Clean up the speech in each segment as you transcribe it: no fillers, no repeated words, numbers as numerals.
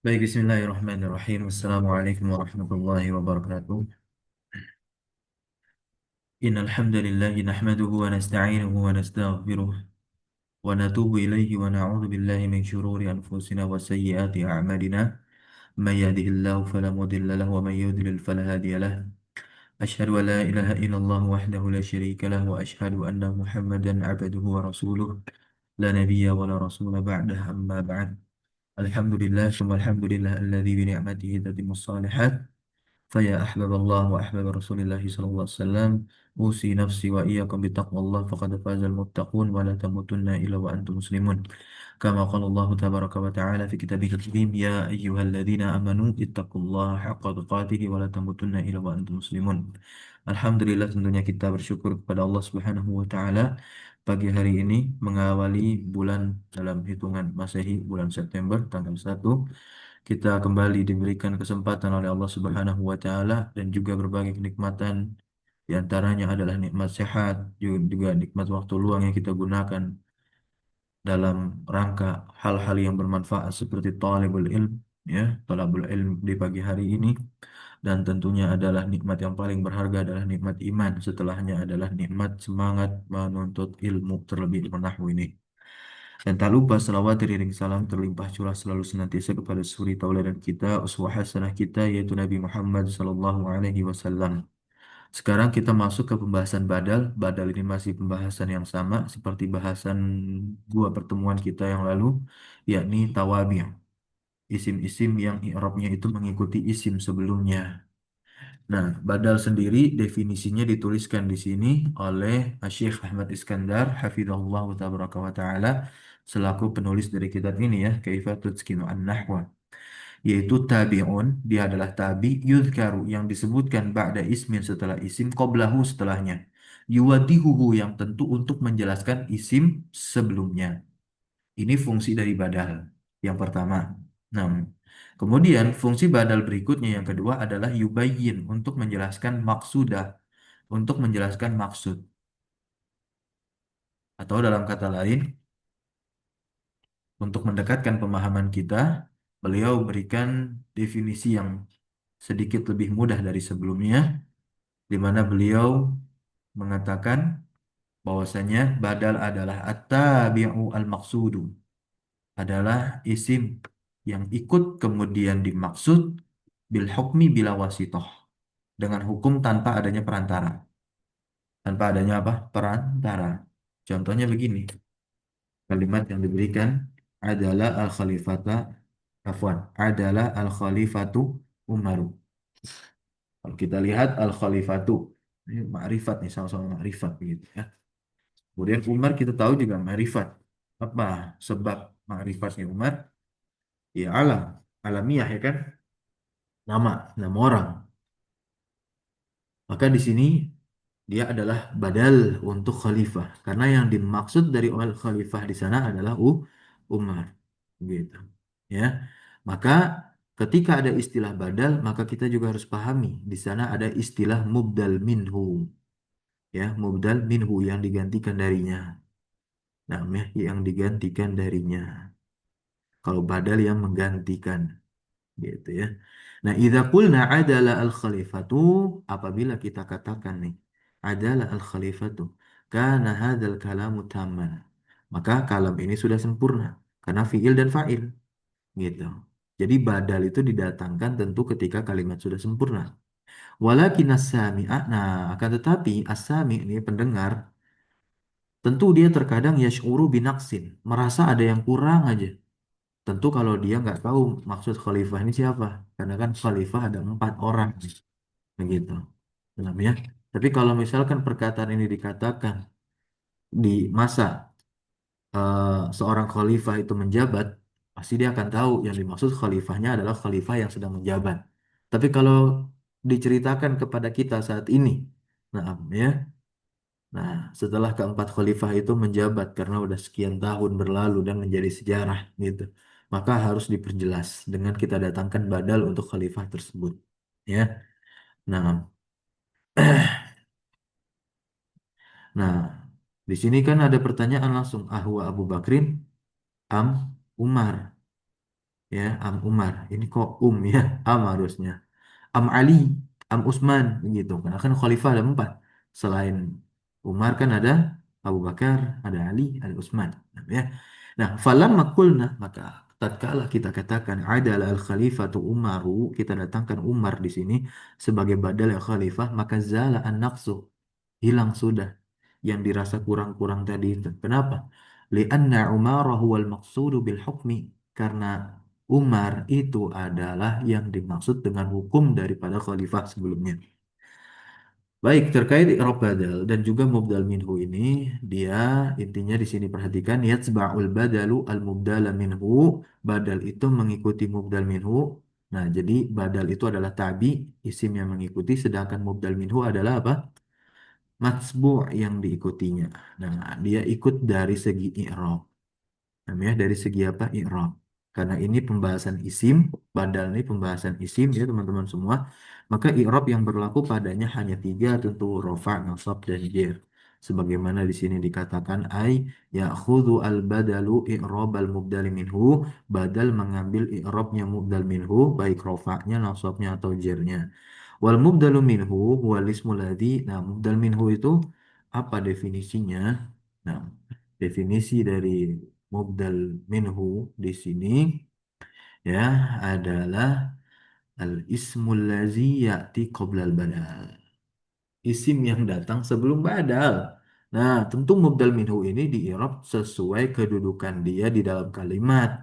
Baik, bismillahirrahmanirrahim. Assalamualaikum warahmatullahi wabarakatuh. Innal hamdalillah nahmaduhu wa nasta'inuhu wa nastaghfiruh wa natubu ilayhi wa na'udzu billahi min shururi anfusina wa sayyiati a'malina. May yahdihillahu fala mudilla lahu wa may yudlil fala hadiya lahu. Asyhadu an la ilaha illallah wahdahu la syarika lahu wa asyhadu anna Muhammadan 'abduhu wa rasuluh. La nabiyya wa la rasula ba'dah, amma ba'd. Alhamdulillah, summa alhamdulillah alladzi bi ni'matihi tatimmus shalihat. فيا أحباب الله وأحباب رسول الله صلى الله عليه وسلم، أوصي نفسي وإياكم بتقوى الله فقد فاز المتقون ولا تموتن إلا وأنتم مسلمون. كما قال الله تبارك وتعالى في كتابه الكريم: يا أيها الذين آمنوا اتقوا الله حق تقاته ولا تموتن إلا وأنتم مسلمون. Alhamdulillah, tentunya kita bersyukur kepada Allah Subhanahu wa taala pagi hari ini mengawali bulan dalam hitungan Masehi, bulan September tanggal 1. Kita kembali diberikan kesempatan oleh Allah Subhanahu wa taala dan juga berbagai kenikmatan, di antaranya adalah nikmat sehat, juga nikmat waktu luang yang kita gunakan dalam rangka hal-hal yang bermanfaat seperti talabul ilm, ya, talabul ilm di pagi hari ini. Dan tentunya adalah nikmat yang paling berharga adalah nikmat iman. Setelahnya adalah nikmat semangat menuntut ilmu, terlebih ilmu nahwu ini. Dan tak lupa selawat iring salam terlimpah curah selalu senantiasa kepada suri tauladan kita, uswah hasanah kita, yaitu Nabi Muhammad sallallahu alaihi wasallam. Sekarang kita masuk ke pembahasan badal. Badal ini masih pembahasan yang sama seperti bahasan dua pertemuan kita yang lalu, yakni tawabi'. Isim-isim yang i'rabnya itu mengikuti isim sebelumnya. Nah, badal sendiri definisinya dituliskan di sini oleh Syekh Ahmad Iskandar hafizahullah tabaraka wa taala selaku penulis dari kitab ini, ya, Kaifa Tutskinu An-Nahwa, yaitu tabi'un, dia adalah tabi, yuzkaru yang disebutkan ba'da ismin setelah isim, qoblahu setelahnya, yuwadihuhu yang tentu untuk menjelaskan isim sebelumnya. Ini fungsi dari badal yang pertama. Nah, kemudian fungsi badal berikutnya yang kedua adalah yubayyin, untuk menjelaskan maksudah, untuk menjelaskan maksud. Atau dalam kata lain, untuk mendekatkan pemahaman kita, beliau berikan definisi yang sedikit lebih mudah dari sebelumnya, di mana beliau mengatakan bahwasanya badal adalah at-tabi'u al-maqsudu, adalah isim yang ikut kemudian dimaksud bil hukmi bila wasitoh, dengan hukum tanpa adanya perantara. Tanpa adanya apa? Perantara. Contohnya begini, kalimat yang diberikan adalah al-khalifata, afwan, adalah al-khalifatu Umaru. Kalau kita lihat al-khalifatu, ini ma'rifat nih, sama-sama ma'rifat gitu, ya. Kemudian Umar kita tahu juga ma'rifat. Apa sebab ma'rifatnya Umar? Ya alam, alamiah, ya kan? Nama orang. Maka di sini dia adalah badal untuk khalifah, karena yang dimaksud dari al khalifah di sana adalah Umar, gitu. Ya. Maka ketika ada istilah badal, maka kita juga harus pahami di sana ada istilah mubdal minhu, ya, mubdal minhu yang digantikan darinya. Nah, ya, yang digantikan darinya. Kalau badal yang menggantikan, gitu, ya. Nah, idza qulna adala al-khalifatu, apabila kita katakan nih, adala al-khalifatu, kana hadzal kalamu tamman. Maka kalam ini sudah sempurna karena fiil dan fa'il, gitu. Jadi badal itu didatangkan tentu ketika kalimat sudah sempurna. Walakin as-sami'a, nah akan tetapi as-sami' ini pendengar, tentu dia terkadang yash'uru binaqsin, merasa ada yang kurang aja. Tentu kalau dia nggak tahu maksud khalifah ini siapa, karena kan khalifah ada 4 orang, begitu. Paham ya? Tapi kalau misalkan perkataan ini dikatakan di masa seorang khalifah itu menjabat, pasti dia akan tahu yang dimaksud khalifahnya adalah khalifah yang sedang menjabat. Tapi kalau diceritakan kepada kita saat ini, nah, ya, nah, setelah keempat khalifah itu menjabat karena udah sekian tahun berlalu dan menjadi sejarah, gitu, maka harus diperjelas dengan kita datangkan badal untuk khalifah tersebut, ya. Nah, nah, di sini kan ada pertanyaan langsung, ahwa Abu Bakrin am Umar, ya, am Umar. Ini kok ya, am harusnya. Am Ali, am Utsman gitu. Karena kan khalifah ada empat. Selain Umar kan ada Abu Bakar, ada Ali, ada Utsman. Ya. Nah, falamma qulna maka tatkala kita katakan adalah al khalifatu Umaru, kita datangkan Umar di sini sebagai badal al khalifah, maka zala an naqsu, hilang sudah yang dirasa kurang-kurang tadi itu. Kenapa? Lianna Umar huwal maqsudu bil hukmi, karena Umar itu adalah yang dimaksud dengan hukum daripada khalifah sebelumnya. Baik, terkait i'rab badal dan juga mubdal minhu ini, dia intinya di sini perhatikan yatsba'ul badalu al mubdala minhu, badal itu mengikuti mubdal minhu. Nah, jadi badal itu adalah tabi, isim yang mengikuti, sedangkan mubdal minhu adalah apa? Matsbu' yang diikutinya. Nah, dia ikut dari segi i'rab. Namanya dari segi apa? I'rab. Karena ini pembahasan isim, badal ini pembahasan isim ya teman-teman semua. Maka i'rab yang berlaku padanya hanya tiga, tentu rofa, nasab, dan jer. Sebagaimana di sini dikatakan ya'khudhu al-badalu i'rab al-mubdal minhu, badal mengambil i'rabnya mubdal minhu, baik rofa'nya, nasabnya atau jernya. Wal mubdalu minhu wal ismul ladzi. Nah, mubdal minhu itu apa definisinya? Nah, definisi dari mubdal minhu di sini ya adalah al ismul ladzi ya'ti qabla al badal. Isim yang datang sebelum badal. Nah, tentu mubdal minhu ini di i'rab sesuai kedudukan dia di dalam kalimat.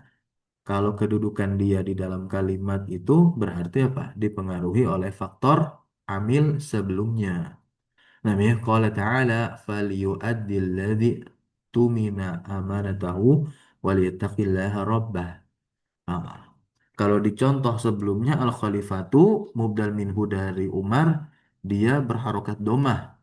Kalau kedudukan dia di dalam kalimat itu berarti apa? Dipengaruhi oleh faktor amil sebelumnya. Namanya qala ta'ala falyu'addil ladzi tumina amanatahu waliyattaqillaha rabbah. Ah, kalau dicontoh sebelumnya al-khalifatu mubdal minhu dari Umar, dia berharokat domah,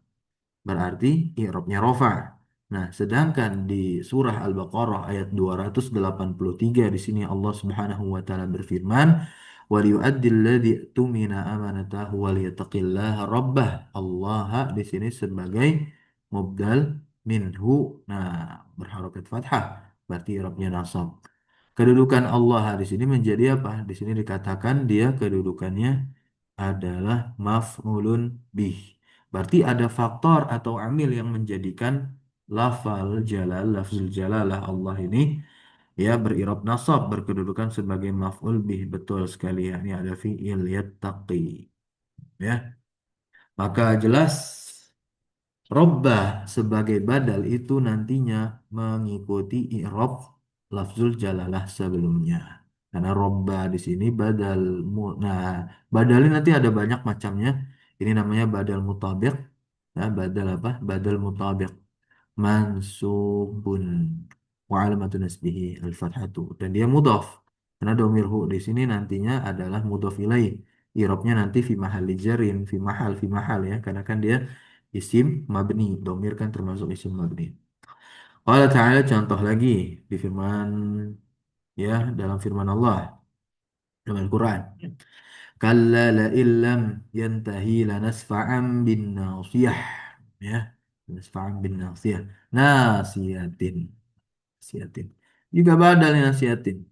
berarti i'rabnya rofa. Nah, sedangkan di surah Al-Baqarah ayat 283 di sini Allah Subhanahu wa taala berfirman, "Wa liyu'addil ladzi tumina amanatahu wa liyattaqillaha rabbah." Allah di sini sebagai mubdal minhu. Nah, berharokat fathah, berarti i'rabnya nasab. Kedudukan Allah di sini menjadi apa? Di sini dikatakan dia kedudukannya adalah maf'ulun bih. Berarti ada faktor atau amil yang menjadikan lafzul jalalah Allah ini ya berirab nasab, berkedudukan sebagai maf'ul bih. Betul sekali ya. Ini ada fi'il yattaqi. Ya. Maka jelas robbah sebagai badal itu nantinya mengikuti i'rab lafzul jalalah sebelumnya. Karena robbah di sini badal nah, badal ini nanti ada banyak macamnya. Ini namanya badal mutabiq. Ya, badal apa? Badal mutabiq. Mansubun wa alamatun nasbihi al-fathatu. Dan dia mudhaf. Karena domirhu di sini nantinya adalah mudhaf ilaih. I'rabnya nanti fi mahalli jarin, fi mahal ya. Karena kan dia isim mabni. Domir kan termasuk isim mabni. Allah Ta'ala contoh lagi di firman ya dalam firman Allah dalam Al-Quran. Kalla la illam yantahi lanasfa'an bin nasiyah. Ya, nasfa'an bin nasiyah. Nasiyatin. Nasiyatin. Juga badalnya nasiyatin.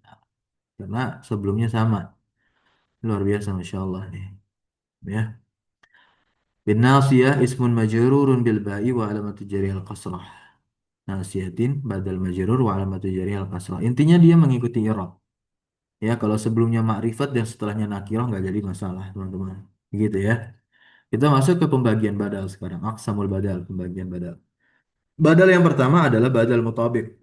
Karena sebelumnya sama. Luar biasa Masya Allah nih. Ya. Bin nasiyah ismun majrurun bil ba'i wa alamatu jari al-qasrah. Nasiyatin badal majrur wa alamatu jari al-qasrah. Intinya dia mengikuti i'rab. Ya, kalau sebelumnya makrifat dan setelahnya nakirah nggak jadi masalah, teman-teman. Gitu ya. Kita masuk ke pembagian badal sekarang. Aqsamul badal, pembagian badal. Badal yang pertama adalah badal mutabik.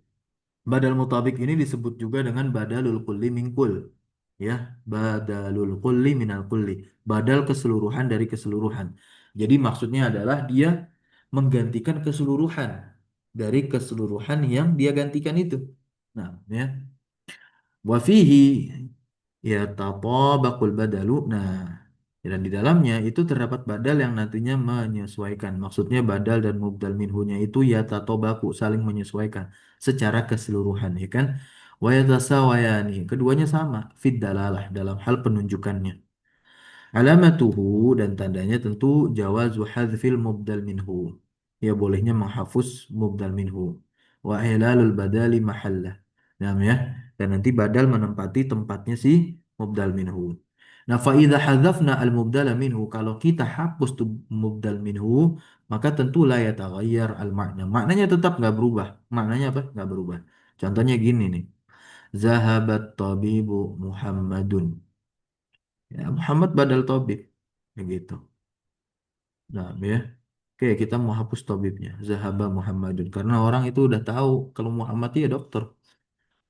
Badal mutabik ini disebut juga dengan badalul kulli min kull. Ya, badalul kulli minal kulli. Badal keseluruhan dari keseluruhan. Jadi maksudnya adalah dia menggantikan keseluruhan dari keseluruhan yang dia gantikan itu. Nah, ya. Wafihi ya tatabaqul badalu. Nah, dan di dalamnya itu terdapat badal yang nantinya menyesuaikan. Maksudnya badal dan mubdal minhunya itu ya tatobaku saling menyesuaikan secara keseluruhan, ya kan? Wa yatasawayani, keduanya sama fid dalalah dalam hal penunjukannya. Alamatuhu dan tandanya tentu jawazu hadzfil mubdal minhu. Ya bolehnya menghapus mubdal minhu. Wa ihlalul badali mahallah. Paham ya? Dan nanti badal menempati tempatnya si mubdal minhu. Nah, fa idza hadzafna al mubdala minhu, kalau kita hapus tuh mubdal minhu, maka tentu la yataghayyar al makna. Maknanya tetap nggak berubah. Maknanya apa? Nggak berubah. Contohnya gini nih. Zahabat tabibu Muhammadun. Ya, Muhammad badal tabib. Begitu. Nah, ya. Oke, kita mau hapus tabibnya. Zahaba Muhammadun. Karena orang itu udah tahu kalau Muhammad ya dokter.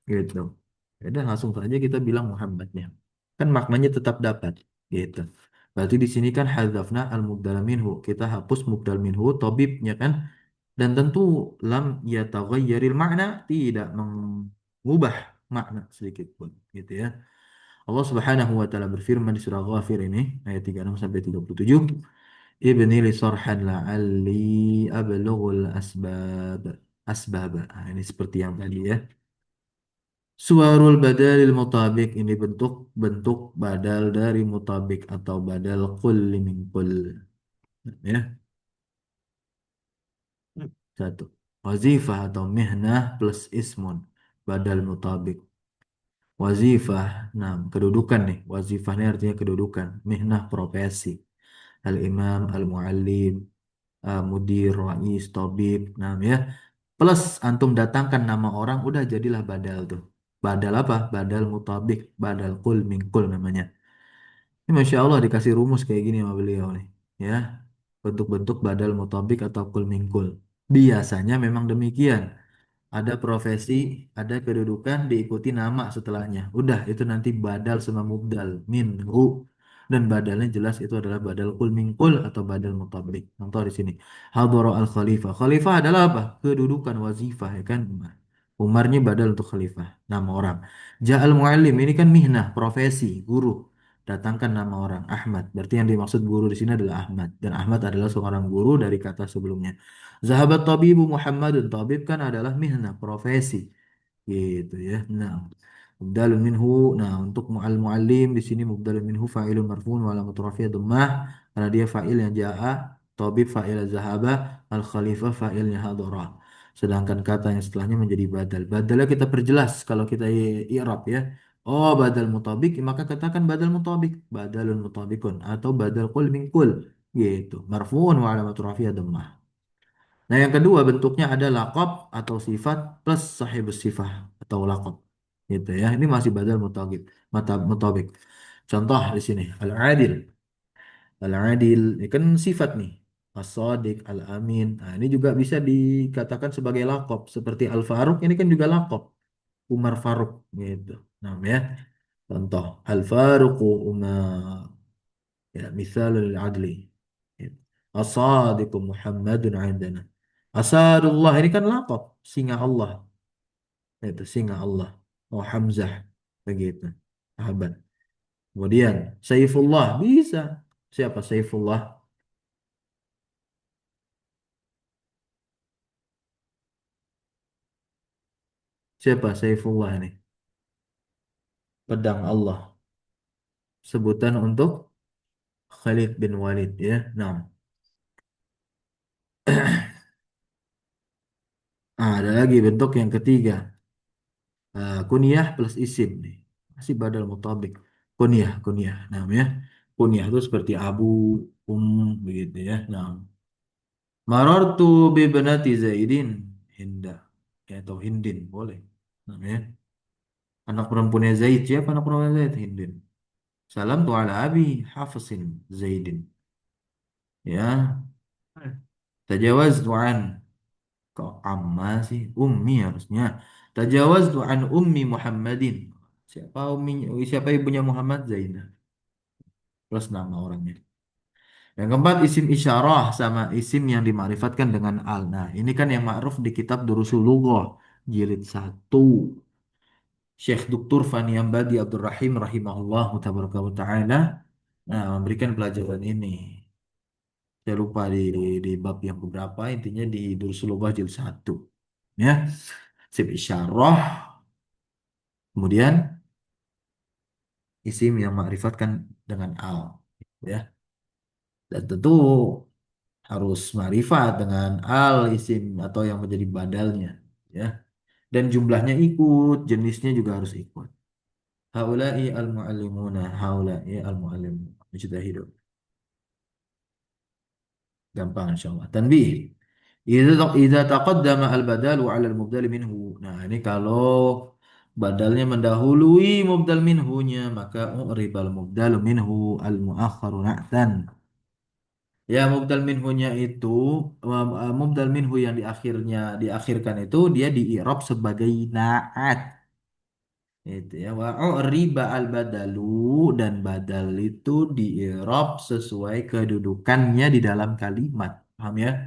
Gitu. Ya udah langsung saja kita bilang Muhammadnya. Kan maknanya tetap dapat. Gitu. Berarti di sini kan hadzafna al-mubdala minhu. Kita hapus mubdal minhu tabibnya kan. Dan tentu lam yataghayyaril makna, tidak mengubah makna sedikit pun. Gitu ya. Allah Subhanahu wa taala berfirman di surah Ghafir ini ayat 36 sampai 37. Ibni li sarhan la'alli ablughul asbab. Asbab. Nah, ini seperti yang tadi ya. Suwarul badalil mutabik, ini bentuk badal dari mutabik atau badal kulli min kull. Ya, satu. Wazifah atau mihnah plus ismun, badal mutabik. Wazifah, nah kedudukan nih. Wazifah ini artinya kedudukan. Mihnah profesi. Al-imam, al-muallim, mudir, rais, tabib. Nah ya. Plus antum datangkan nama orang, udah jadilah badal tuh. Badal apa? Badal mutabik, badal kul min kul namanya. Ini Masya Allah dikasih rumus kayak gini sama beliau nih. Ya, bentuk-bentuk badal mutabik atau kul min kul. Biasanya memang demikian. Ada profesi, ada kedudukan, diikuti nama setelahnya. Udah, itu nanti badal sama mubdal, minhu. Dan badalnya jelas itu adalah badal kul mingkul atau badal mutabik. Contoh di sini. Hadara al-khalifah. Khalifah adalah apa? Kedudukan wazifah, ya kan? Umarnya badal untuk khalifah, nama orang. Ja'al muallim, ini kan mihnah, profesi, guru. Datangkan nama orang, Ahmad. Berarti yang dimaksud guru di sini adalah Ahmad. Dan Ahmad adalah seorang guru dari kata sebelumnya. Zahabat tabibu Muhammadun. Tabib kan adalah mihnah, profesi. Gitu ya. Nah, mubdalun minhu. Nah, untuk muallim di sini mubdalun minhu fa'ilun marfu'un wa alamat rafiyah dhammah karena dia fa'il yang ja'a, tabib fa'il zahaba, al khalifah fa'ilnya hadara. Sedangkan kata yang setelahnya menjadi badal. Badalnya kita perjelas kalau kita i'rab ya. Oh, badal mutabik, maka katakan badal mutabik, badalun mutabikun atau badal qul min qul gitu. Marfu'un wa alamat rafiyah dhammah. Nah, yang kedua bentuknya ada laqab atau sifat plus sahibus sifah atau laqab. Gitu ya. Ini masih badal mutabik. Mutabik. Contoh di sini al-adil. Al-adil ini kan sifat nih. As-sadiq, al-amin. Nah, ini juga bisa dikatakan sebagai laqab seperti Al-Faruq ini kan juga laqab. Umar Faruk gitu. Nah, ya. Contoh Al-Faruqu Umar. Ya, misalul adli. Gitu. As-sadiqu Muhammadun indana. Asadullah ini kan laqab singa Allah. Itu singa Allah. Oh Hamzah begitu. Sahabat. Kemudian Saifullah bisa. Siapa Saifullah? Siapa Saifullah ini? Pedang Allah. Sebutan untuk Khalid bin Walid ya. Nah, ada lagi bentuk yang ketiga. Kunyah plus isim nih. Masih badal mutabik. Kunyah namanya. Kunyah itu seperti Abu, begitu ya. Nah, Marartu bi banati Zaidin Hinda. Ya, atau Hindin boleh. Namanya. Anak perempuannya Zaid. Siapa anak perempuannya Zaid? Hindin. Salam tu ala abi Hafsin Zaidin. Ya. Tajawaz an. Kok amma sih? Ummi harusnya. Tajawaz an ummi Muhammadin. Siapa ummi? Siapa ibunya Muhammad? Zainab. Plus nama orangnya. Yang keempat isim isyarah sama isim yang dima'rifatkan dengan al. Nah, ini kan yang ma'ruf di kitab Durusul Lughah jilid 1. Syekh Dr. Fani Ambadi Abdul Rahim rahimahullah tabaraka wa taala memberikan pelajaran ini. Saya lupa di bab yang beberapa, intinya di Durusul Lughah jilid 1. Ya, isim isyarah, kemudian isim yang ma'rifatkan dengan al. Ya, dan tentu harus ma'rifat dengan al isim atau yang menjadi badalnya. Ya. dan jumlahnya ikut, jenisnya juga harus ikut. Haula'i al-muallimuna, haula'i al-muallimun. Mujtahidun. Gampang insyaallah. Tanbih. Idza taqaddama al-badalu 'ala al-mubdal minhu. Nah, ini kalau badalnya mendahului mubdal minhunya, maka u'ribal mubdalu minhu al-mu'akhkharu na'tan. Ya, mubdal minhunya itu mubdal minhu yang diakhirkan itu dia di i'rab sebagai na'at. Itu ya, wa riba al badalu, dan badal itu di i'rab sesuai kedudukannya di dalam kalimat. Paham ya?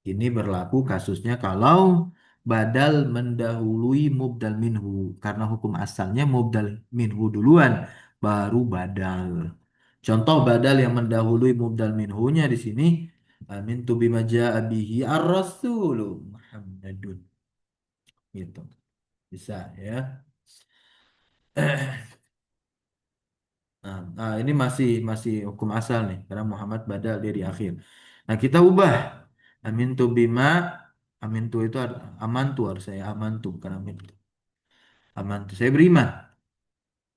Ini berlaku kasusnya kalau badal mendahului mubdal minhu, karena hukum asalnya mubdal minhu duluan baru badal. Contoh badal yang mendahului mubdal minhunya di sini, amin tu bima jaa bihi ar-rasulu Muhammadun, gitu. Bisa ya. Nah, ini masih masih hukum asal nih, karena Muhammad badal dia di akhir. Nah, kita ubah amin tu bima, amin tu itu aman tu, harus saya aman tu, bukan amin tu. Aman tu saya beriman,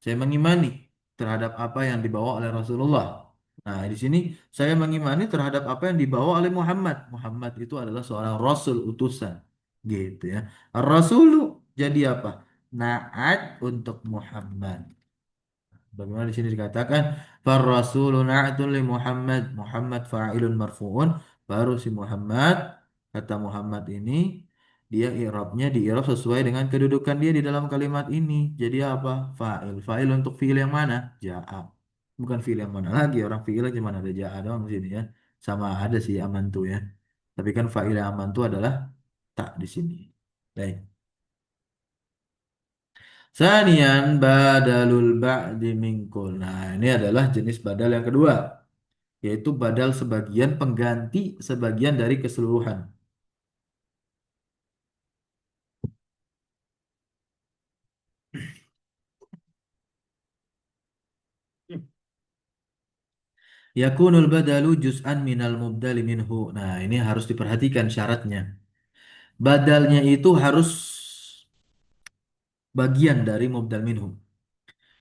saya mengimani terhadap apa yang dibawa oleh Rasulullah. Nah, di sini saya mengimani terhadap apa yang dibawa oleh Muhammad. Muhammad itu adalah seorang rasul utusan, gitu ya. Rasulu jadi apa? Naat untuk Muhammad. Bagaimana di sini dikatakan farrasulun na'tun li Muhammad, Muhammad fa'ilun marfu'un, baru si Muhammad, kata Muhammad ini dia i'rabnya di i'rab sesuai dengan kedudukan dia di dalam kalimat ini. Jadi apa? Fa'il. Fa'il untuk fi'il yang mana? Ja'a. Bukan fi'il yang mana lagi, orang fi'il cuma ada ja'a doang di sini ya. Sama ada sih amantu ya. Tapi kan fa'il yang amantu adalah tak di sini. Baik. Sanian badalul ba'di minkul. Nah, ini adalah jenis badal yang kedua, yaitu badal sebagian pengganti sebagian dari keseluruhan. Yakunul badalu juz'an minal mubdali minhu. Nah, ini harus diperhatikan syaratnya. Badalnya itu harus bagian dari mubdal minhu.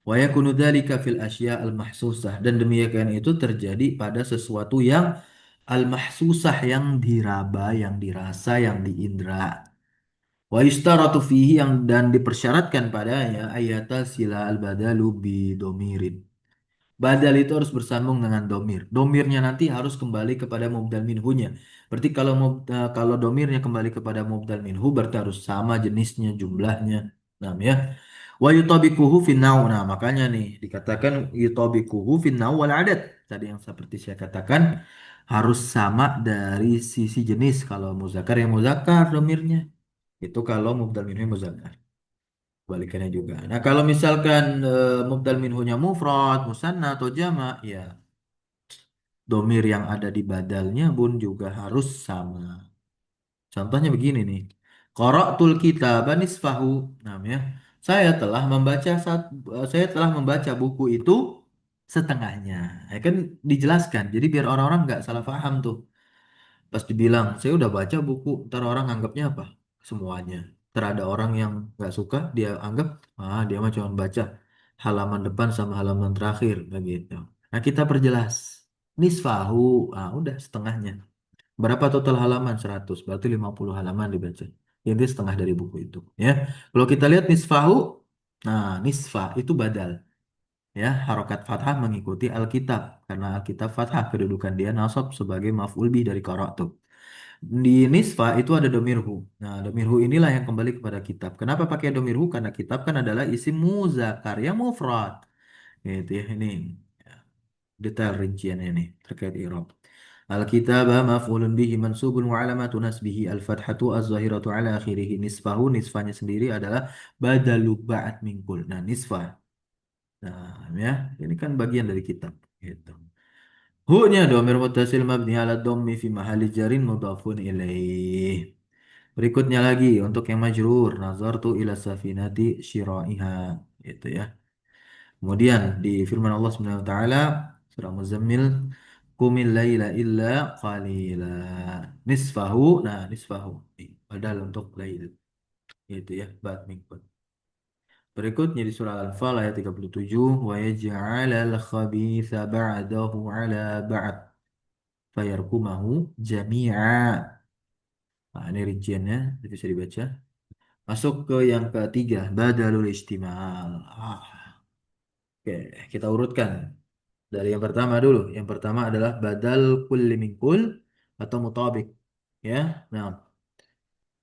Wa yakunu dzalika fil asya al-mahsusah, dan demikian itu terjadi pada sesuatu yang al-mahsusah, yang diraba, yang dirasa, yang diindra. Wa yustaratu fihi, yang dan dipersyaratkan padanya ayata sila al-badalu bidomirin. Badal itu harus bersambung dengan domir. Domirnya nanti harus kembali kepada mubdal minhunya. Berarti kalau kalau domirnya kembali kepada mubdal minhu, berarti harus sama jenisnya, jumlahnya. Nah, ya. Wa yutabikuhu fin Nah, makanya nih dikatakan yutabikuhu fin wal adad. Tadi yang seperti saya katakan harus sama dari sisi jenis. Kalau muzakkar ya muzakkar domirnya. Itu kalau mubdal minhu muzakkar. Balikannya juga. Nah, kalau misalkan mubdal minhunya mufrad, musanna atau jama', ya domir yang ada di badalnya pun juga harus sama. Contohnya begini nih. Qara'tul kitaba nisfahu. Namanya, saya telah membaca buku itu setengahnya. Ya kan dijelaskan. Jadi biar orang-orang nggak salah paham tuh. Pas dibilang, saya udah baca buku, ntar orang anggapnya apa? Semuanya. Ntar ada orang yang nggak suka, dia anggap, dia mah cuma baca halaman depan sama halaman terakhir, begitu. Nah, kita perjelas. Nisfahu, udah setengahnya. Berapa total halaman? 100, berarti 50 halaman dibaca. Ini setengah dari buku itu. Ya, kalau kita lihat nisfahu, nah nisfa itu badal. Ya, harokat fathah mengikuti Alkitab. Karena Alkitab fathah, kedudukan dia nasab sebagai maf'ul bih dari qara'tu. Di nisfa itu ada domirhu. Nah, domirhu inilah yang kembali kepada kitab. Kenapa pakai domirhu? Karena kitab kan adalah isim muzakkar yang mufrad. Gitu ya, ini detail rinciannya nih terkait i'rab. Al-kitabah maf'ulun bihi mansubun wa alamatu nasbihi al-fathatu az-zahiratu ala akhirih. Nisfahu, nisfanya sendiri adalah badalu ba'at mingkul. Nah, nisfah. Nah, ya, ini kan bagian dari kitab. Gitu. Hu-nya domir muttasil mabni ala dhammi fi mahalli jarin mudhafun ilaih. Berikutnya lagi untuk yang majrur, nazartu ila safinati syira'iha, gitu ya. Kemudian di firman Allah Subhanahu wa taala surah Muzammil, qumil laila illa qalila nisfahu. Nah, nisfahu padahal untuk lail, Gitu ya, ba'd min kull. Berikutnya di surah Al-Anfal ayat 37, wa yaj'alal khabitha ba'dahu 'ala ba'd fayarkumahu jami'a. Nah, ini rinciannya bisa dibaca. Masuk ke yang ketiga, badalul istimal. Oke, kita urutkan. Dari yang pertama dulu. Yang pertama adalah badal kulli min kull atau mutabik. Ya. Nah,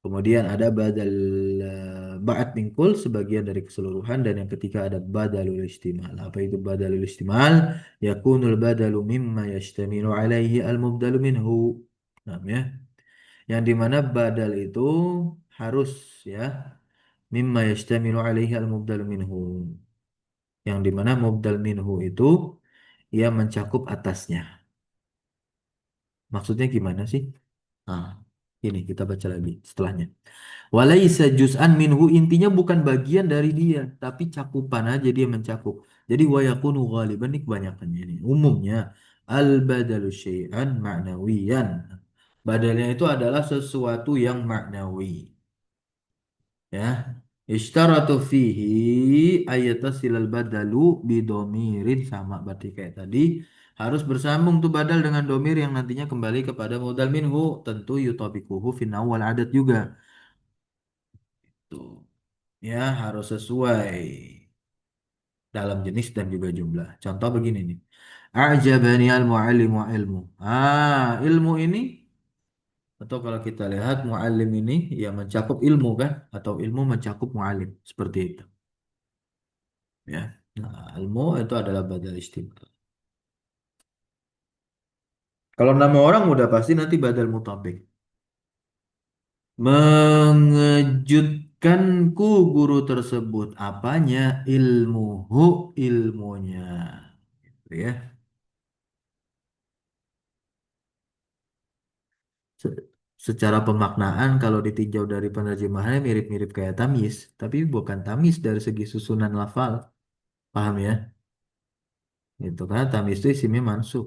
kemudian ada badal ba'at min kull sebagian dari keseluruhan dan yang ketiga ada badalul istimal. Apa itu badalul istimal? Yakunul badalu mimma yashtamilu alaihi al-mubdalu minhu. Nah, ya. Yang dimana badal itu harus ya mimma yashtamilu alaihi al-mubdalu minhu. Yang dimana mubdal minhu itu ia mencakup atasnya. Maksudnya gimana sih? Nah, ini kita baca lagi setelahnya. Walaisa juz'an minhu intinya bukan bagian dari dia, tapi cakupan aja dia mencakup. Jadi wa yakunu ghaliban ini kebanyakannya ini. Umumnya al badalu syai'an ma'nawiyan. Badalnya itu adalah sesuatu yang maknawi. Ya. Ishtaratu fihi ayatasilal badalu bidomirin sama berarti kayak tadi harus bersambung tuh badal dengan domir yang nantinya kembali kepada modal minhu tentu yutabikuhu fin awal adat juga tuh ya harus sesuai dalam jenis dan juga jumlah contoh begini nih a'jabani al muallimu ilmu ilmu ini atau kalau kita lihat muallim ini ya mencakup ilmu kan atau ilmu mencakup muallim seperti itu ya. Nah, ilmu itu adalah badal istimewa. Kalau nama orang udah pasti nanti badal mutabik. Mengejutkanku guru tersebut. Apanya? Ilmuhu ilmunya. Gitu ya. Se- Secara pemaknaan kalau ditinjau dari penerjemahannya mirip-mirip kayak tamyiz, tapi bukan tamyiz dari segi susunan lafal. Paham ya? Itu kan tamyiz itu isimnya mansub.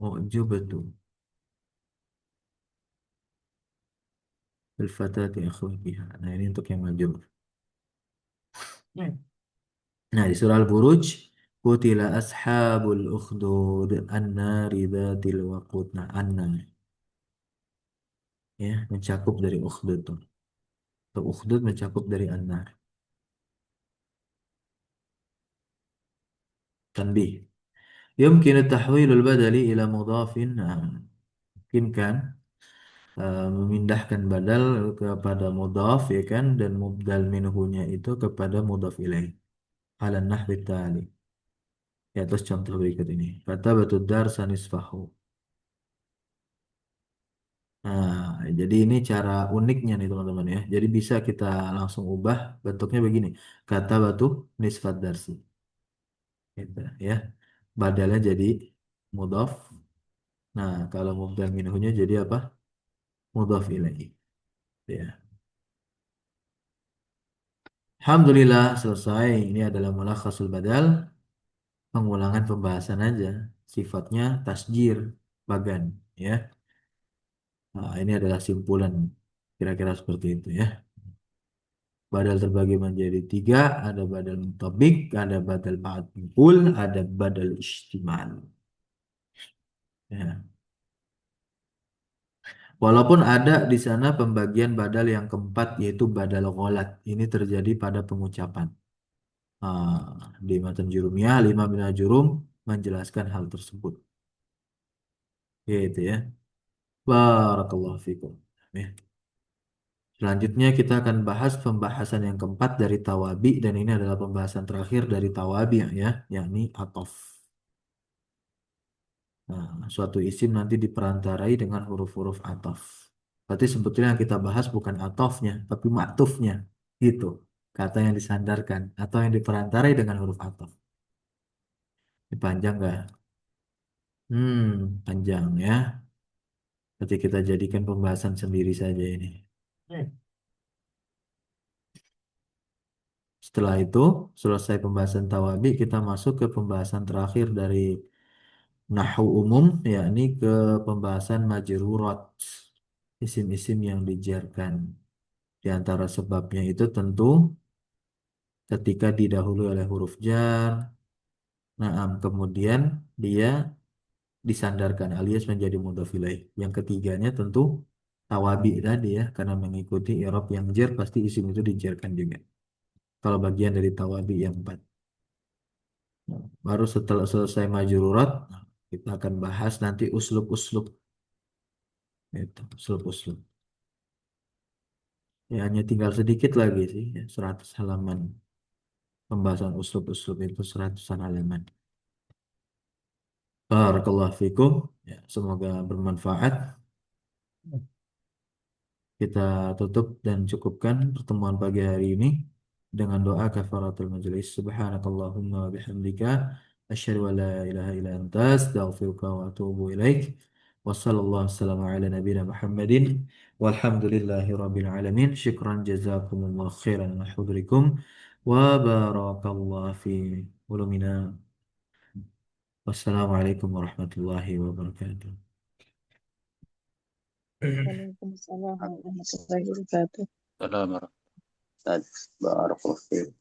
Oh, betul. Al-fatati akhwatiha. Nah, ini untuk yang majul. Nah, di surah Al-Buruj, Qutila ashabul ukhdud an-nari dhatil waqud. Nah, an-nar ya, mencakup dari ukhdud tuh. Atau ukhdud mencakup dari an-nar. Tanbih. Yumkinu tahwilul badali ila mudhafin. Nah, mungkin kan memindahkan badal kepada mudhaf ya kan dan mubdal minhunya itu kepada mudhaf ilaih. Ala nahwi tali. Ya, terus contoh berikut ini. Kata batu dar sanisfahu. Nah, jadi ini cara uniknya nih teman-teman ya. Jadi bisa kita langsung ubah bentuknya begini. Kata batu nisfat darsi. Gitu, ya. Badalnya jadi mudhaf. Nah, kalau mubdal minhunya jadi apa? Mudhaf ilaih. Ya. Alhamdulillah selesai. Ini adalah mulakhasul badal. Pengulangan pembahasan aja. Sifatnya tasjir bagan. Ya. Nah, ini adalah simpulan. Kira-kira seperti itu ya. Badal terbagi menjadi tiga, ada badal mutabik, ada badal ma'kul, ada badal istimal. Ya. Walaupun ada di sana pembagian badal yang keempat yaitu badal gholat. Ini terjadi pada pengucapan. Di matan jurumiyah, lima bina jurum menjelaskan hal tersebut. Yaitu ya. Barakallahu fikum. Ya. Selanjutnya kita akan bahas pembahasan yang keempat dari tawabi dan ini adalah pembahasan terakhir dari tawabi ya, yakni atof. Nah, suatu isim nanti diperantarai dengan huruf-huruf ataf. Berarti sebetulnya yang kita bahas bukan atofnya, tapi maktufnya. Gitu. Kata yang disandarkan atau yang diperantarai dengan huruf ataf. Ini panjang nggak? Panjang ya. Berarti kita jadikan pembahasan sendiri saja ini. Setelah itu, selesai pembahasan tawabi, kita masuk ke pembahasan terakhir dari Nahu umum, yakni ke pembahasan majrurat. isim-isim yang dijarkan. Di antara sebabnya itu tentu ketika didahului oleh huruf jar, naam, kemudian dia disandarkan alias menjadi mudhof ilaih. Yang ketiganya tentu tawabi tadi ya, karena mengikuti i'rab yang jar pasti isim itu dijarkan juga. Kalau bagian dari tawabi yang empat. Baru setelah selesai majururat, kita akan bahas nanti uslub-uslub. Itu, uslub-uslub. Ya, hanya tinggal sedikit lagi sih, ya, 100 halaman. Pembahasan uslub-uslub itu 100-an halaman. Barakallahu fikum. Ya, semoga bermanfaat. Kita tutup dan cukupkan pertemuan pagi hari ini dengan doa kafaratul majelis. Subhanakallahumma wa bihamdika asyhadu an la ilaha illa anta astaghfiruka wa atubu ilaik. Wassallallahu wassalamu ala nabiyyina Muhammadin walhamdulillahi rabbil alamin. Syukran jazakumullah khairan wa hudrikum wa barakallahu fi ulumina. Wassalamualaikum warahmatullahi wabarakatuh. Waalaikumsalam warahmatullahi wabarakatuh. Salam warahmatullahi wabarakatuh. Barakallahu fiik.